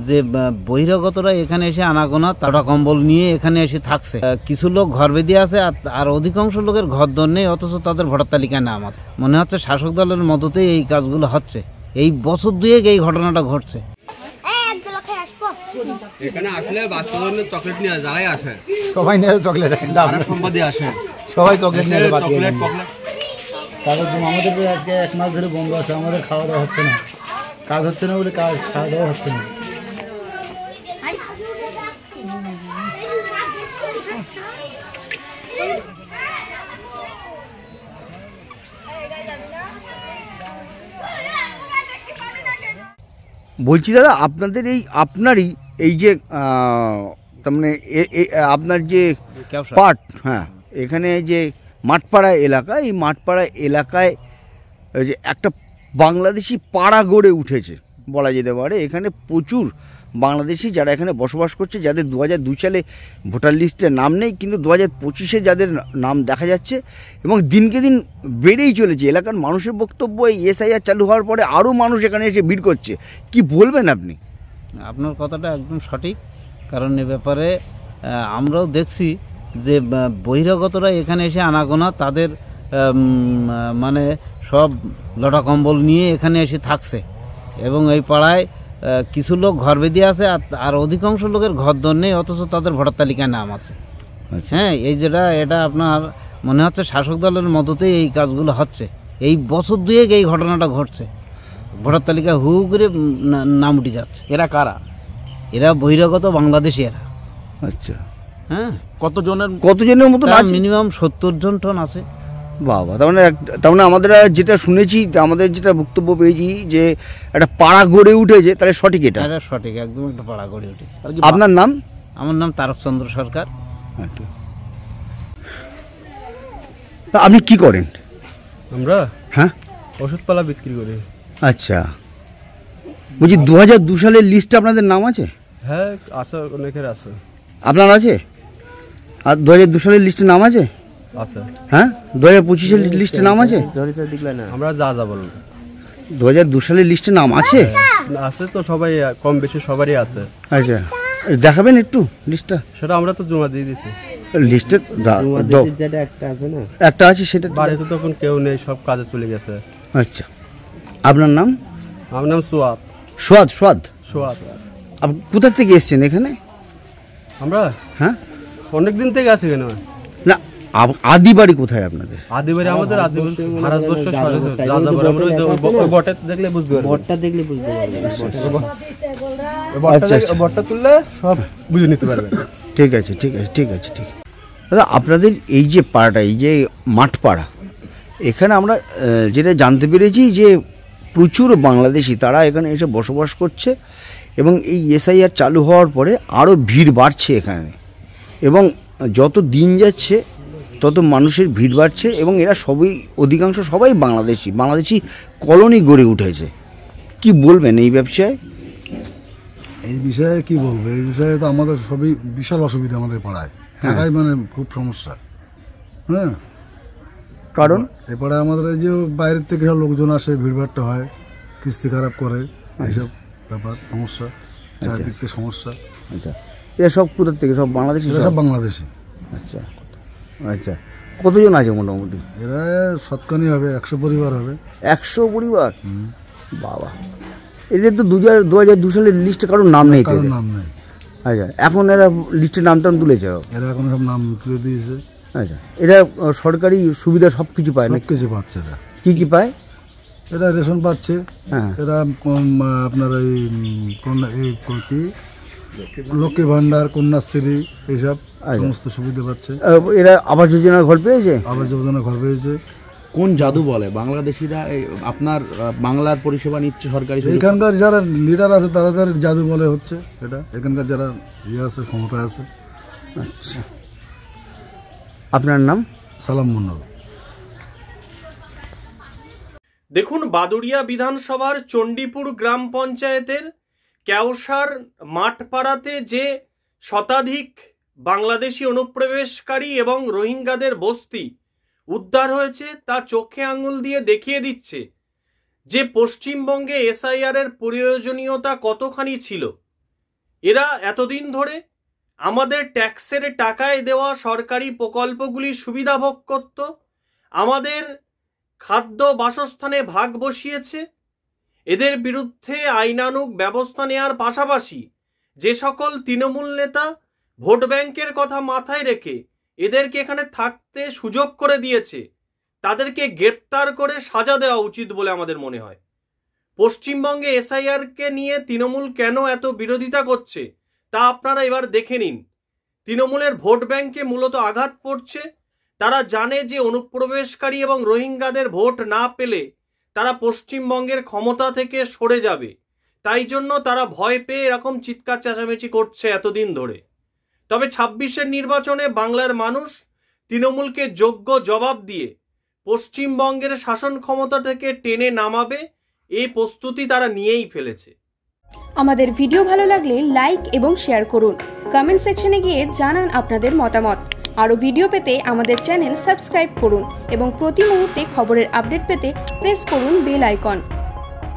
যে বহিরাগতরা এখানে এসে আনাগোনা তাটা কম্বল নিয়ে এখানে এসে থাকছে। কিছু লোক ঘর বেঁধে আছে আর অধিকাংশ লোকের ঘর দর নেই, অথচ তাদের ভোটার তালিকায় নাম আছে। মনে হচ্ছে শাসক দলের মদতেই এই কাজগুলো হচ্ছে। এই বছর দুয়েক এই ঘটনাটা ঘটছে। এখানে আসলে বাচ্চাদের চকলেট নিয়ে যারাই আসে সবাই নিয়ে চকলেট সম্পাদে আসে, সবাই চকলেট নিয়ে চকলেট তাহলে আমাদের আজকে 1 মাস ধরে বন্ধ আছে, আমাদের খাওয়া দাওয়া হচ্ছে না, কাজ হচ্ছে না বলে খাওয়া দাওয়া হচ্ছে না। বলছি দাদা, আপনারই এই যে তার মানে আপনার যে পাট, হ্যাঁ, এখানে যে মাঠপাড়া এলাকা, এই মাঠপাড়া এলাকায় যে একটা বাংলাদেশি পাড়া গড়ে উঠেছে বলা যেতে পারে। এখানে প্রচুর বাংলাদেশি যারা এখানে বসবাস করছে, যাদের 2002 সালে ভোটার লিস্টে নাম নেই, কিন্তু 2025-এ যাদের নাম দেখা যাচ্ছে এবং দিনকে দিন বেড়েই চলেছে। এলাকার মানুষের বক্তব্য, এই এসআইআর চালু হওয়ার পরে আরও মানুষ এখানে এসে ভিড় করছে। কি বলবেন আপনি? আপনার কথাটা একদম সঠিক, কারণ এ ব্যাপারে আমরাও দেখছি যে বহিরাগতরা এখানে এসে আনাগোনা তাদের মানে সব লটা কম্বল নিয়ে এখানে এসে থাকছে এবং এই পাড়ায় কিছু লোক ঘর বেঁধে আছে আর অধিকাংশ লোকের ঘর দর নেই, অথচ তাদের ভোটার তালিকায় নাম আছে। হ্যাঁ, এই এটা আপনার মনে হচ্ছে শাসক দলের মদতেই এই কাজগুলো হচ্ছে। এই বছর দুয়েক এই ঘটনাটা ঘটছে। ভোটার তালিকায় হু করে নাম উঠে যাচ্ছে। এরা কারা? এরা বহিরাগত বাংলাদেশি এরা। আচ্ছা, হ্যাঁ। কতজনের মতো? মিনিমাম 70 জন টন আছে। বাবা, তার মানে আমাদের যেটা শুনেছি, আমাদের যেটা বক্তব্য পেয়েছি যে একটা পাড়া গড়ে উঠেছে, তাহলে সঠিক? এটা সঠিক, একদম একটা পাড়া গড়ে উঠেছে। আপনার নাম? আমার নাম তারকচন্দ্র সরকার। আপনি কি করেন? আমরা, হ্যাঁ, ওষুধপালা বিক্রি করি। আচ্ছা, বলছি 2002 সালের লিস্টে আপনাদের নাম আছে? হ্যাঁ আছে, অনেকের আছে। আপনার আছে? আর 2002 সালের লিস্টে নাম আছে? আছে। হ্যাঁ, 2025-এর লিস্টে নাম আছে? আমরা যা বলবো 2002 সালের লিস্টে নাম আছে? আছে তো, সবাই কম বেশি সবারই আছে। আচ্ছা, দেখাবেন একটু লিস্টটা? সেটা আমরা তো জমা দিয়ে দিছি। লিস্টে একটা আছে, সেটা বাড়িতে তখন কেউ নেই, সব কাজে চলে গেছে। আচ্ছা, আপনার নাম? আমার নাম সোয়াদ। সোয়াদ। আপনি কোথা থেকে এসেছেন এখানে? আমরা, হ্যাঁ, অনেকদিন থেকে আছি কেন না। আদি বাড়ি কোথায় আপনাদের? আদি বাড়ি আমাদের ভারতবর্ষ দেখলে বুঝতে বটটা তুললে সব বুঝে নিতে পারবে। ঠিক আছে। দাদা, আপনাদের এই যে পাড়াটা, এই যে মাঠপাড়া, এখানে আমরা যেটা জানতে পেরেছি যে প্রচুর বাংলাদেশি তারা এখানে এসে বসবাস করছে এবং এই এসআইআর চালু হওয়ার পরে আরও ভিড় বাড়ছে এখানে, এবং যত দিন যাচ্ছে তত মানুষের ভিড় বাড়ছে এবং এরা অধিকাংশ সবাই বাংলাদেশি কলোনি গড়ে উঠেছে। কি বলবেন এই ব্যবসায়? এই বিষয়ে কি বলবো? এই বিষয়ে তো আমাদের সবই বিশাল অসুবিধা আমাদের পাড়ায়, থাকাই মানে খুব সমস্যা। হ্যাঁ, কারণ এরপরে আমাদের এই যে বাইরের থেকে সব লোকজন আসে, ভিড়ভাড়টা হয়, কিস্তি খারাপ করে, এইসব ব্যাপার সমস্যা, চারিদিক থেকে সমস্যা। আচ্ছা, এরা সব কোথার থেকে? সব বাংলাদেশি? সব বাংলাদেশি। আচ্ছা, কতজন আছে মোটামুটি? এরা শতকানি হবে, 100 পরিবার হবে। 100 পরিবার? বাবা, এদের তো 2002 সালের লিস্টে কারোর নাম নেই? কারোর নাম নেই। আচ্ছা, এখন এরা লিস্টে নাম টাম তুলেছে? এরা এখন সব নাম তুলে দিয়েছে। আচ্ছা, এরা সরকারি সুবিধা সব কিছু পায়? সব কিছু পাচ্ছে। এরা কি পায়? এরা রেশন পাচ্ছে। হ্যাঁ, এরা আপনার এই লক্ষ্মী ভান্ডার, কন্যাশ্রী, এইসব সমস্ত সুবিধা পাচ্ছে। এরা আবাস যোজনার ঘর পেয়েছে? আবাস যোজনা ঘর পেয়েছে। কোন জাদু বলে বাংলাদেশিরা আপনার বাংলার পরিষেবা নিচ্ছে সরকারি? এখানকার যারা লিডার আছে তাদের জাদু বলে হচ্ছে এটা, এখানকার যারা আছে, ক্ষমতা আছে। আচ্ছা, আপনার নাম? সালাম মন্ডল। দেখুন, বাদুড়িয়া বিধানসভার চণ্ডীপুর গ্রাম পঞ্চায়েতের কেওসার মাঠপাড়াতে যে শতাধিক বাংলাদেশি অনুপ্রবেশকারী এবং রোহিঙ্গাদের বস্তি উদ্ধার হয়েছে তা চোখে আঙুল দিয়ে দেখিয়ে দিচ্ছে যে পশ্চিমবঙ্গে এসআইআর এর প্রয়োজনীয়তা কতখানি ছিল। এরা এতদিন ধরে আমাদের ট্যাক্সের টাকায় দেওয়া সরকারি প্রকল্পগুলির সুবিধা ভোগ করত, আমাদের খাদ্য বাসস্থানে ভাগ বসিয়েছে। এদের বিরুদ্ধে আইনানুগ ব্যবস্থা নেওয়ার পাশাপাশি যে সকল তৃণমূল নেতা ভোট ব্যাংকের কথা মাথায় রেখে এদেরকে এখানে থাকতে সুযোগ করে দিয়েছে, তাদেরকে গ্রেপ্তার করে সাজা দেওয়া উচিত বলে আমাদের মনে হয়। পশ্চিমবঙ্গে এসআইআরকে নিয়ে তৃণমূল কেন এত বিরোধিতা করছে তা আপনারা এবার দেখে নিন। তৃণমূলের ভোট ব্যাংকে মূলত আঘাত পড়ছে। তারা জানে যে অনুপ্রবেশকারী এবং রোহিঙ্গাদের ভোট না পেলে তারা পশ্চিমবঙ্গের ক্ষমতা থেকে সরে যাবে, তাই জন্য তারা ভয় পেয়ে এরকম চিৎকার চেঁচামেচি করছে এতদিন ধরে। তবে 26-এর নির্বাচনে বাংলার মানুষ তৃণমূলকে যোগ্য জবাব দিয়ে পশ্চিমবঙ্গের শাসন ক্ষমতা থেকে টেনে নামাবে, এই প্রস্তুতি তারা নিয়েই ফেলেছে। আমাদের ভিডিও ভালো লাগলে লাইক এবং শেয়ার করুন। কমেন্ট সেকশনে গিয়ে জানান আপনাদের মতামত। আরও ভিডিও পেতে আমাদের চ্যানেল সাবস্ক্রাইব করুন এবং প্রতি মুহূর্তে খবরের আপডেট পেতে প্রেস করুন বেল আইকন।